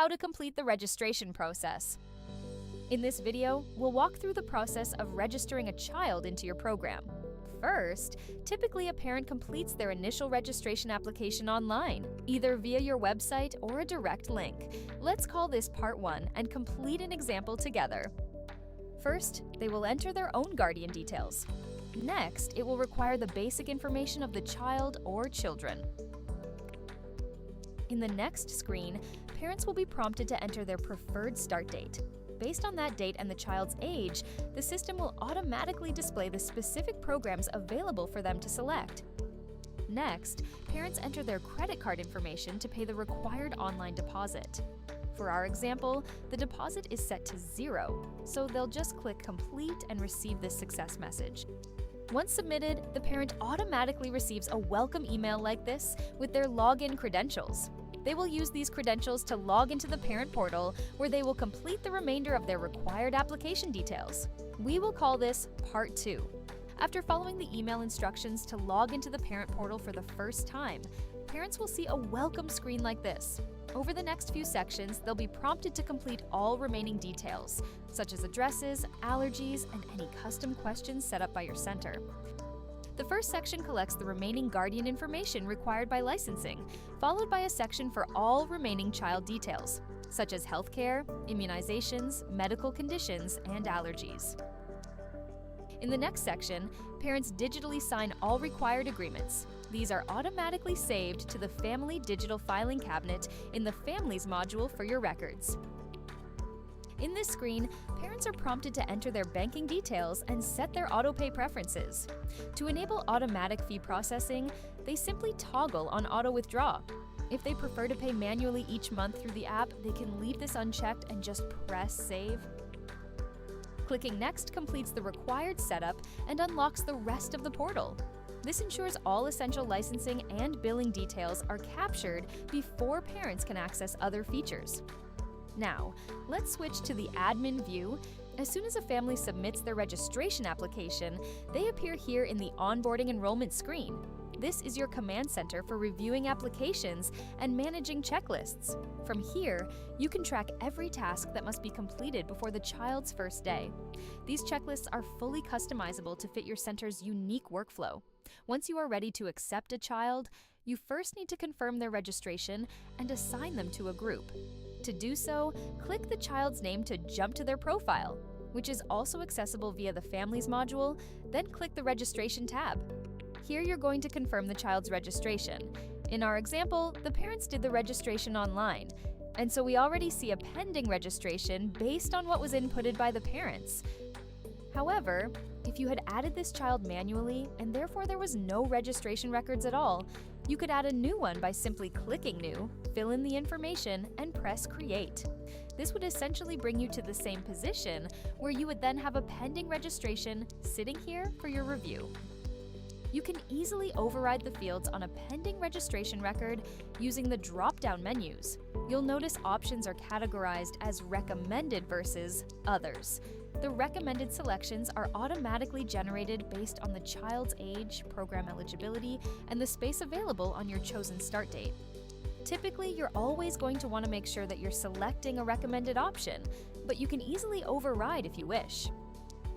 how to complete the registration process. In this video, we'll walk through the process of registering a child into your program. First, typically a parent completes their initial registration application online, either via your website or a direct link. Let's call this Part 1 and complete an example together. First, they will enter their own guardian details. Next, it will require the basic information of the child or children. In the next screen, parents will be prompted to enter their preferred start date. Based on that date and the child's age, the system will automatically display the specific programs available for them to select. Next, parents enter their credit card information to pay the required online deposit. For our example, the deposit is set to 0, so they'll just click Complete and receive this success message. Once submitted, the parent automatically receives a welcome email like this with their login credentials. They will use these credentials to log into the parent portal, where they will complete the remainder of their required application details. We will call this Part 2. After following the email instructions to log into the parent portal for the first time, parents will see a welcome screen like this. Over the next few sections, they'll be prompted to complete all remaining details, such as addresses, allergies, and any custom questions set up by your center. The first section collects the remaining guardian information required by licensing, followed by a section for all remaining child details, such as healthcare, immunizations, medical conditions, and allergies. In the next section, parents digitally sign all required agreements. These are automatically saved to the Family Digital Filing Cabinet in the Families module for your records. In this screen, parents are prompted to enter their banking details and set their autopay preferences. To enable automatic fee processing, they simply toggle on auto withdraw. If they prefer to pay manually each month through the app, they can leave this unchecked and just press Save. Clicking Next completes the required setup and unlocks the rest of the portal. This ensures all essential licensing and billing details are captured before parents can access other features. Now, let's switch to the admin view. As soon as a family submits their registration application, they appear here in the onboarding enrollment screen. This is your command center for reviewing applications and managing checklists. From here, you can track every task that must be completed before the child's first day. These checklists are fully customizable to fit your center's unique workflow. Once you are ready to accept a child, you first need to confirm their registration and assign them to a group. To do so, click the child's name to jump to their profile, which is also accessible via the Families module, then click the Registration tab. Here you're going to confirm the child's registration. In our example, the parents did the registration online, and so we already see a pending registration based on what was inputted by the parents. However, if you had added this child manually and therefore there was no registration records at all, you could add a new one by simply clicking New, fill in the information, and press Create. This would essentially bring you to the same position, where you would then have a pending registration sitting here for your review. You can easily override the fields on a pending registration record using the drop-down menus. You'll notice options are categorized as Recommended versus Others. The recommended selections are automatically generated based on the child's age, program eligibility, and the space available on your chosen start date. Typically, you're always going to want to make sure that you're selecting a recommended option, but you can easily override if you wish.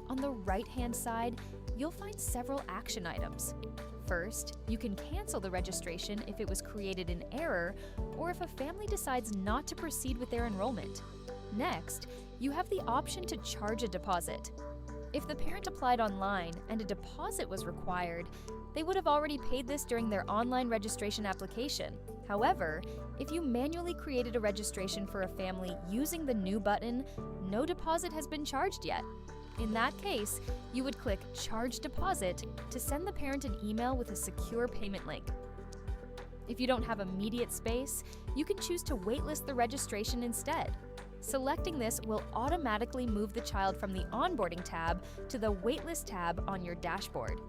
On the right-hand side, you'll find several action items. First, you can cancel the registration if it was created in error or if a family decides not to proceed with their enrollment. Next, you have the option to charge a deposit. If the parent applied online and a deposit was required, they would have already paid this during their online registration application. However, if you manually created a registration for a family using the New button, no deposit has been charged yet. In that case, you would click Charge Deposit to send the parent an email with a secure payment link. If you don't have immediate space, you can choose to waitlist the registration instead. Selecting this will automatically move the child from the Onboarding tab to the Waitlist tab on your dashboard.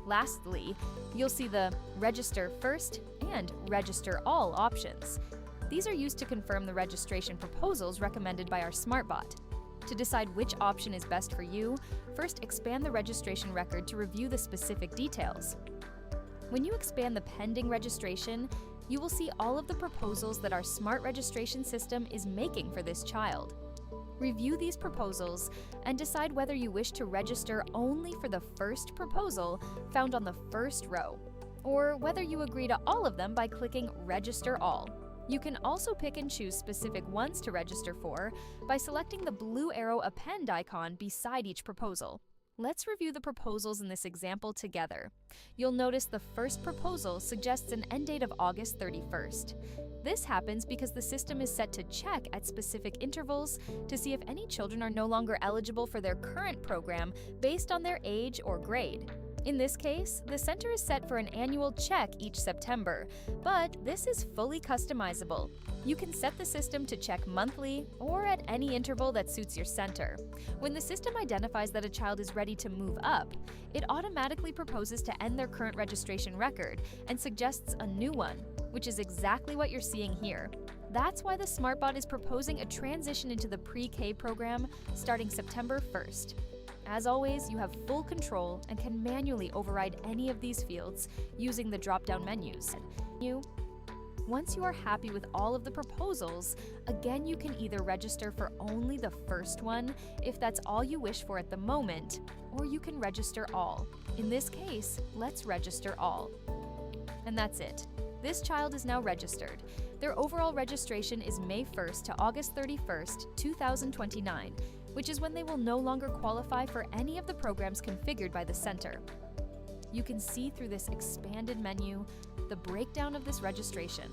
Lastly, you'll see the Register First and Register All options. These are used to confirm the registration proposals recommended by our SmartBot. To decide which option is best for you, first expand the registration record to review the specific details. When you expand the pending registration, you will see all of the proposals that our smart registration system is making for this child. Review these proposals and decide whether you wish to register only for the first proposal found on the first row, or whether you agree to all of them by clicking Register All. You can also pick and choose specific ones to register for by selecting the blue arrow append icon beside each proposal. Let's review the proposals in this example together. You'll notice the first proposal suggests an end date of August 31st. This happens because the system is set to check at specific intervals to see if any children are no longer eligible for their current program based on their age or grade. In this case, the center is set for an annual check each September, but this is fully customizable. You can set the system to check monthly or at any interval that suits your center. When the system identifies that a child is ready to move up, it automatically proposes to end their current registration record and suggests a new one, which is exactly what you're seeing here. That's why the SmartBot is proposing a transition into the pre-K program starting September 1st. As always, you have full control and can manually override any of these fields using the drop-down menus. Once you are happy with all of the proposals, again you can either register for only the first one if that's all you wish for at the moment, or you can register all. In this case, let's register all. And that's it. This child is now registered. Their overall registration is May 1st to August 31st, 2029, which is when they will no longer qualify for any of the programs configured by the center. You can see through this expanded menu the breakdown of this registration.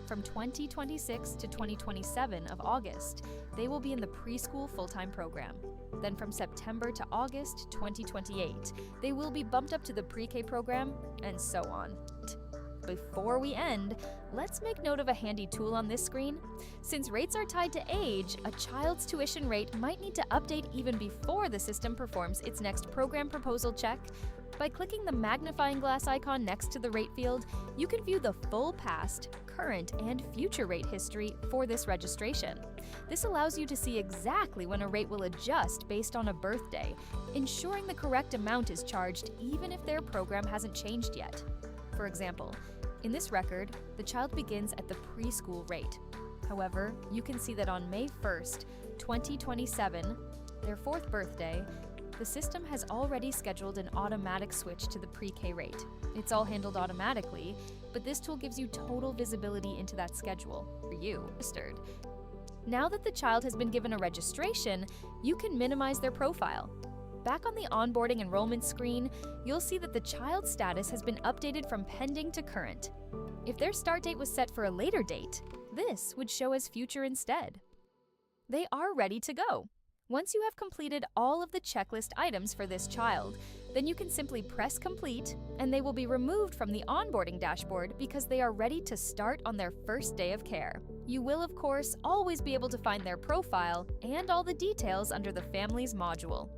From 2026 to 2027 of August, they will be in the preschool full-time program. Then from September to August 2028, they will be bumped up to the pre-K program, and so on. Before we end, let's make note of a handy tool on this screen. Since rates are tied to age, a child's tuition rate might need to update even before the system performs its next program proposal check. By clicking the magnifying glass icon next to the rate field, you can view the full past, current, and future rate history for this registration. This allows you to see exactly when a rate will adjust based on a birthday, ensuring the correct amount is charged even if their program hasn't changed yet. For example, in this record, the child begins at the preschool rate. However, you can see that on May 1st, 2027, their 4th birthday, the system has already scheduled an automatic switch to the pre-K rate. It's all handled automatically, but this tool gives you total visibility into that schedule for you registered. Now that the child has been given a registration, you can minimize their profile. Back on the onboarding enrollment screen, you'll see that the child's status has been updated from pending to current. If their start date was set for a later date, this would show as future instead. They are ready to go. Once you have completed all of the checklist items for this child, then you can simply press complete and they will be removed from the onboarding dashboard because they are ready to start on their first day of care. You will, of course, always be able to find their profile and all the details under the Families module.